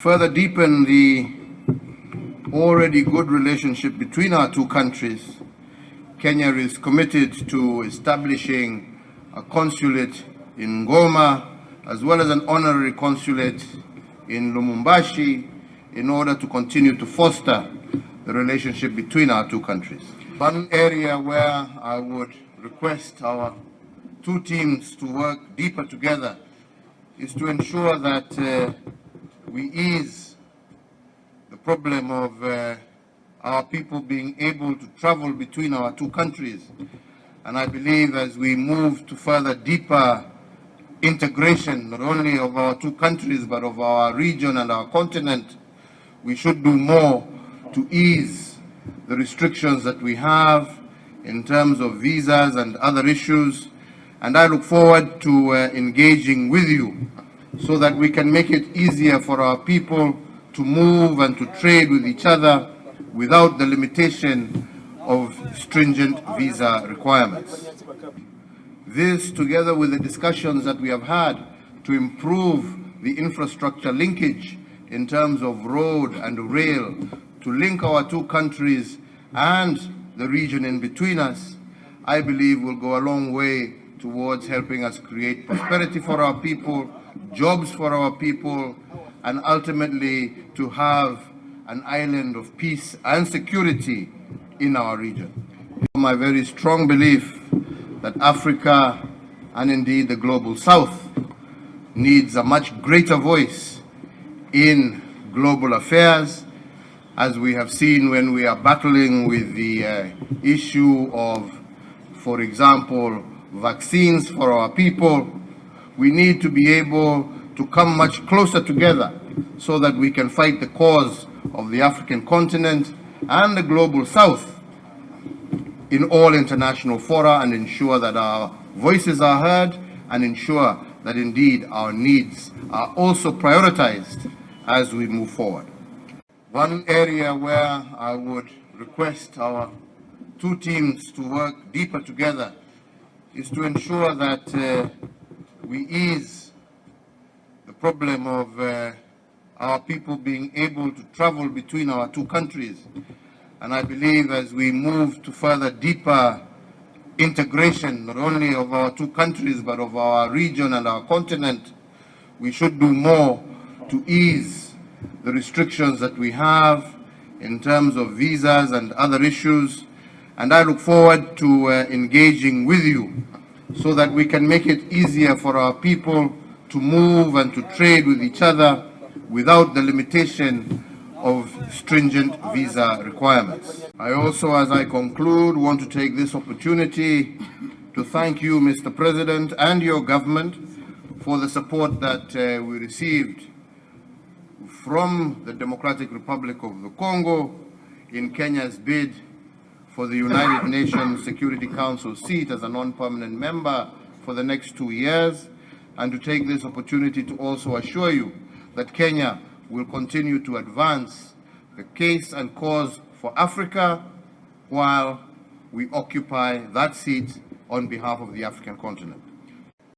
Further deepen the already good relationship between our two countries, Kenya is committed to establishing a consulate in Goma as well as an honorary consulate in Lumumbashi in order to continue to foster the relationship between our two countries. One area where I would request our two teams to work deeper together is to ensure that we ease the problem of our people being able to travel between our two countries. And I believe as we move to further deeper integration, not only of our two countries, but of our region and our continent, we should do more to ease the restrictions that we have in terms of visas and other issues. And I look forward to engaging with you so that we can make it easier for our people to move and to trade with each other without the limitation of stringent visa requirements. This, together with the discussions that we have had to improve the infrastructure linkage in terms of road and rail to link our two countries and the region in between us, I believe will go a long way towards helping us create prosperity for our people, jobs for our people, and ultimately to have an island of peace and security in our region. My very strong belief that Africa and indeed the global south needs a much greater voice in global affairs, as we have seen when we are battling with the issue of, for example, vaccines for our people. We need to be able to come much closer together so that we can fight the cause of the African continent and the global south in all international fora and ensure that our voices are heard and ensure that indeed our needs are also prioritized as we move forward. One area where I would request our two teams to work deeper together is to ensure that we ease the problem of our people being able to travel between our two countries. And I believe as we move to further deeper integration, not only of our two countries, but of our region and our continent, we should do more to ease the restrictions that we have in terms of visas and other issues. And I look forward to engaging with you so that we can make it easier for our people to move and to trade with each other without the limitation of stringent visa requirements. I also, as I conclude, want to take this opportunity to thank you, Mr. President, and your government for the support that we received from the Democratic Republic of the Congo in Kenya's bid for the United Nations Security Council seat as a non-permanent member for the next 2 years, and to take this opportunity to also assure you that Kenya will continue to advance the case and cause for Africa while we occupy that seat on behalf of the African continent.